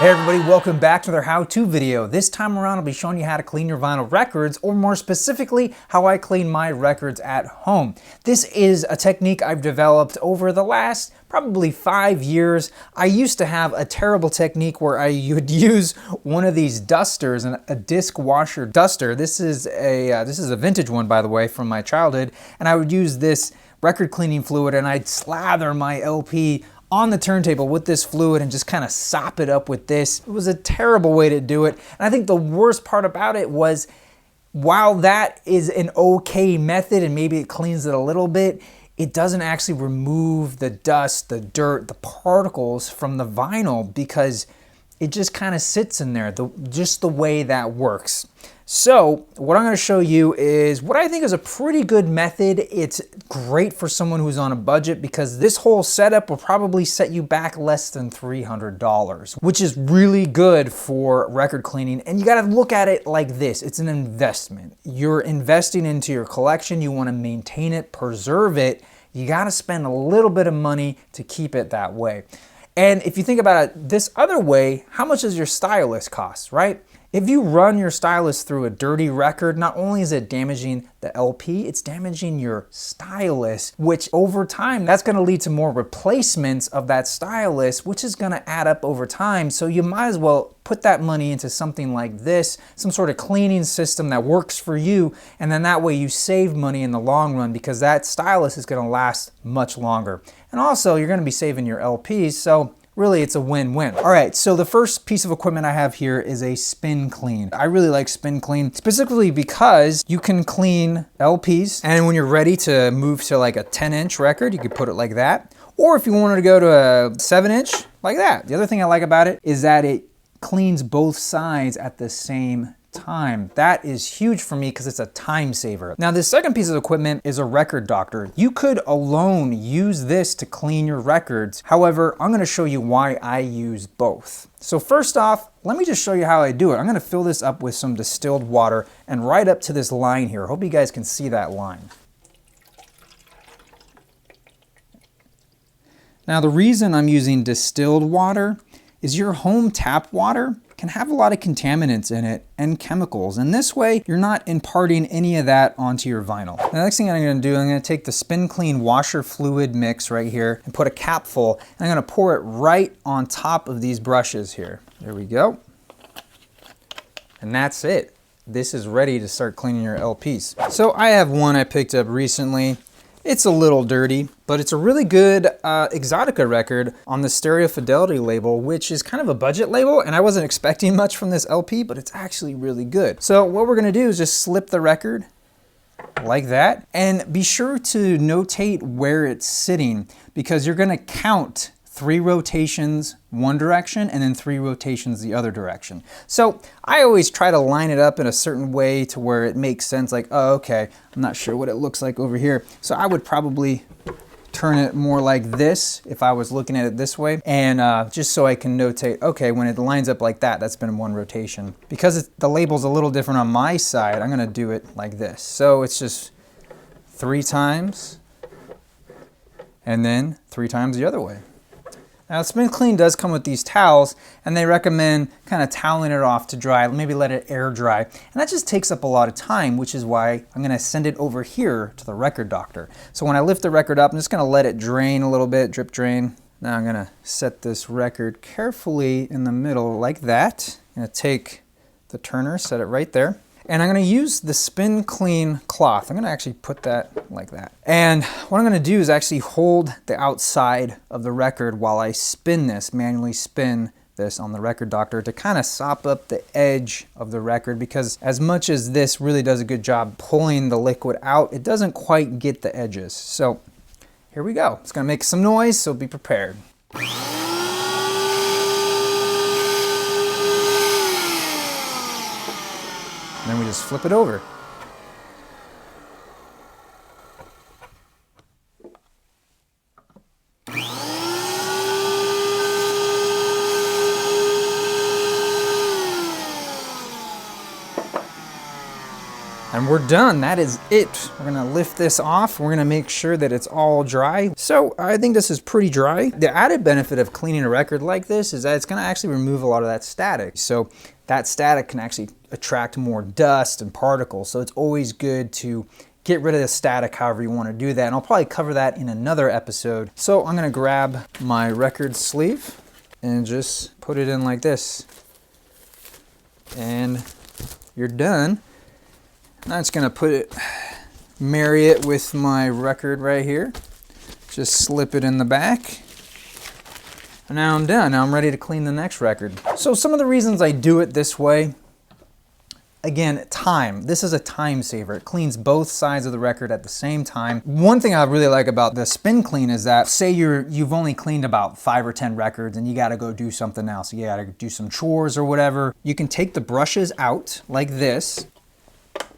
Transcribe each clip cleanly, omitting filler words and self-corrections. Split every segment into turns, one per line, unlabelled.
Hey everybody, welcome back to another how-to video. This time around I'll be showing you how to clean your vinyl records, or more specifically, how I clean my records at home. This is a technique I've developed over the last probably 5 years. I used to have a terrible technique where I would use one of these dusters, a disc washer duster. This is a vintage one, by the way, from my childhood, and I would use this record cleaning fluid and I'd slather my LP on the turntable with this fluid and just kind of sop it up with this. It was a terrible way to do it. And I think the worst part about it was, while that is an okay method and maybe it cleans it a little bit, it doesn't actually remove the dust, the dirt, the particles from the vinyl, because it just kind of sits in there, just the way that works. So what I'm going to show you is what I think is a pretty good method. It's great for someone who's on a budget, because this whole setup will probably set you back less than $300, which is really good for record cleaning. And you got to look at it like this. It's an investment. You're investing into your collection. You want to maintain it, preserve it. You got to spend a little bit of money to keep it that way. And if you think about it this other way, how much does your stylus cost, right? If you run your stylus through a dirty record, not only is it damaging the LP, it's damaging your stylus, which over time, that's gonna lead to more replacements of that stylus, which is gonna add up over time. So you might as well put that money into something like this, some sort of cleaning system that works for you, and then that way you save money in the long run, because that stylus is gonna last much longer. And also, you're gonna be saving your LPs, so really, it's a win-win. All right, so the first piece of equipment I have here is a spin clean. I really like spin clean, specifically because you can clean LPs, and when you're ready to move to like a 10-inch record, you could put it like that. Or if you wanted to go to a 7-inch, like that. The other thing I like about it is that it cleans both sides at the same time. That is huge for me because it's a time saver. Now, this second piece of equipment is a record doctor. You could alone use this to clean your records. However, I'm going to show you why I use both. So first off, let me just show you how I do it. I'm going to fill this up with some distilled water and right up to this line here. I hope you guys can see that line. Now, the reason I'm using distilled water is your home tap water can have a lot of contaminants in it and chemicals, and this way you're not imparting any of that onto your vinyl. The next thing I'm going to do, I'm going to take the Spin Clean washer fluid mix right here and put a cap full, and I'm going to pour it right on top of these brushes here. There we go. And that's it. This is ready to start cleaning your LPs. So I have one I picked up recently. It's a little dirty, but it's a really good Exotica record on the Stereo Fidelity label, which is kind of a budget label, and I wasn't expecting much from this LP, but it's actually really good. So what we're gonna do is just slip the record like that, and be sure to notate where it's sitting, because you're gonna count 3 rotations one direction and then 3 rotations the other direction. So I always try to line it up in a certain way to where it makes sense, like, oh, okay, I'm not sure what it looks like over here. So I would probably turn it more like this if I was looking at it this way, and just so I can notate, okay, when it lines up like that, that's been 1 rotation. Because the label's a little different on my side, I'm gonna do it like this. So it's just 3 times, and then 3 times the other way. Now, Spin Clean does come with these towels, and they recommend kind of toweling it off to dry, maybe let it air dry. And that just takes up a lot of time, which is why I'm going to send it over here to the record doctor. So when I lift the record up, I'm just going to let it drain a little bit, drip drain. Now I'm going to set this record carefully in the middle like that. I'm going to take the turner, set it right there. And I'm going to use the Spin Clean cloth. I'm going to actually put that like that. And what I'm going to do is actually hold the outside of the record while I spin this, manually spin this on the record doctor to kind of sop up the edge of the record, because as much as this really does a good job pulling the liquid out, it doesn't quite get the edges. So here we go. It's going to make some noise, so be prepared. And then we just flip it over. And we're done. That is it. We're gonna lift this off. We're gonna make sure that it's all dry. So I think this is pretty dry. The added benefit of cleaning a record like this is that it's gonna actually remove a lot of that static. So that static can actually attract more dust and particles. So it's always good to get rid of the static however you want to do that. And I'll probably cover that in another episode. So I'm gonna grab my record sleeve and just put it in like this. And you're done. Now it's gonna marry it with my record right here. Just slip it in the back. And now I'm done. Now I'm ready to clean the next record. So some of the reasons I do it this way, again, time. This is a time saver. It cleans both sides of the record at the same time. One thing I really like about the spin clean is that, say you've only cleaned about 5 or 10 records and you gotta go do something else. You gotta do some chores or whatever. You can take the brushes out like this,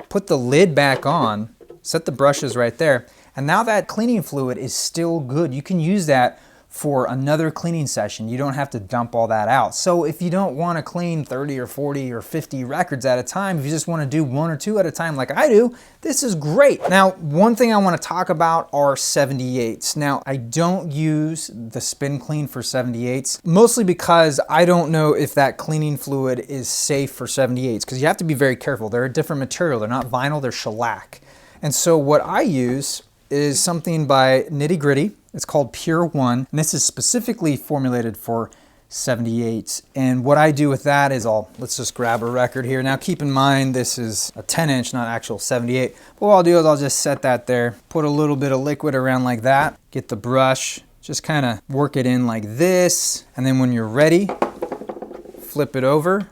put the lid back on, set the brushes right there, and now that cleaning fluid is still good. You can use that for another cleaning session. You don't have to dump all that out. So if you don't want to clean 30 or 40 or 50 records at a time, if you just want to do 1 or 2 at a time like I do, this is great. Now, one thing I want to talk about are 78s. Now, I don't use the spin clean for 78s, mostly because I don't know if that cleaning fluid is safe for 78s, because you have to be very careful. They're a different material. They're not vinyl, they're shellac. And so what I use is something by Nitty Gritty. It's called Pure One, and this is specifically formulated for 78s. And what I do with that is let's just grab a record here. Now keep in mind, this is a 10-inch, not actual 78. But what I'll do is I'll just set that there, put a little bit of liquid around like that, get the brush, just kind of work it in like this. And then when you're ready, flip it over,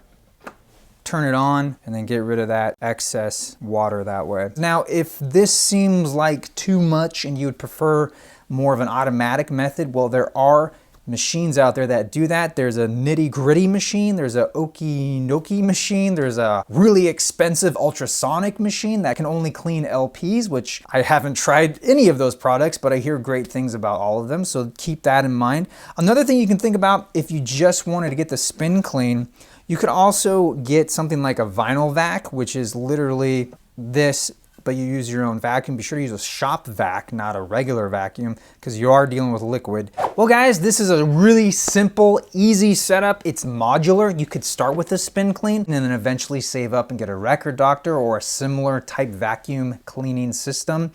turn it on, and then get rid of that excess water that way. Now, if this seems like too much and you would prefer more of an automatic method, well, there are machines out there that do that. There's a Nitty Gritty machine, there's a Okie Dokie machine, there's a really expensive ultrasonic machine that can only clean LPs, which I haven't tried any of those products, but I hear great things about all of them, so keep that in mind. Another thing you can think about, if you just wanted to get the spin clean, you could also get something like a vinyl vac, which is literally this, but you use your own vacuum. Be sure to use a shop vac, not a regular vacuum, because you are dealing with liquid. Well guys, this is a really simple, easy setup. It's modular. You could start with a spin clean and then eventually save up and get a record doctor or a similar type vacuum cleaning system.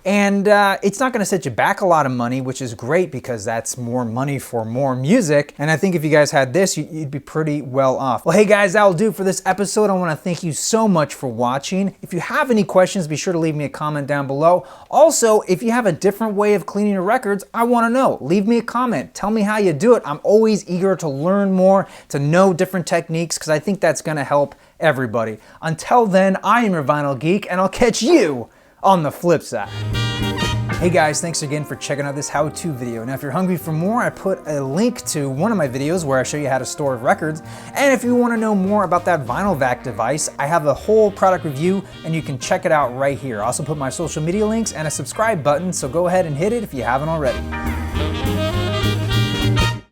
And it's not gonna set you back a lot of money, which is great because that's more money for more music. And I think if you guys had this, you'd be pretty well off. Well, hey guys, that'll do for this episode. I wanna thank you so much for watching. If you have any questions, be sure to leave me a comment down below. Also, if you have a different way of cleaning your records, I wanna know. Leave me a comment, tell me how you do it. I'm always eager to learn more, to know different techniques, because I think that's gonna help everybody. Until then, I am your Vinyl Geek, and I'll catch you on the flip side. Hey guys, thanks again for checking out this how-to video. Now if you're hungry for more, I put a link to one of my videos where I show you how to store records. And if you want to know more about that vinyl vac device, I have a whole product review and you can check it out right here. I also put my social media links and a subscribe button, so go ahead and hit it if you haven't already.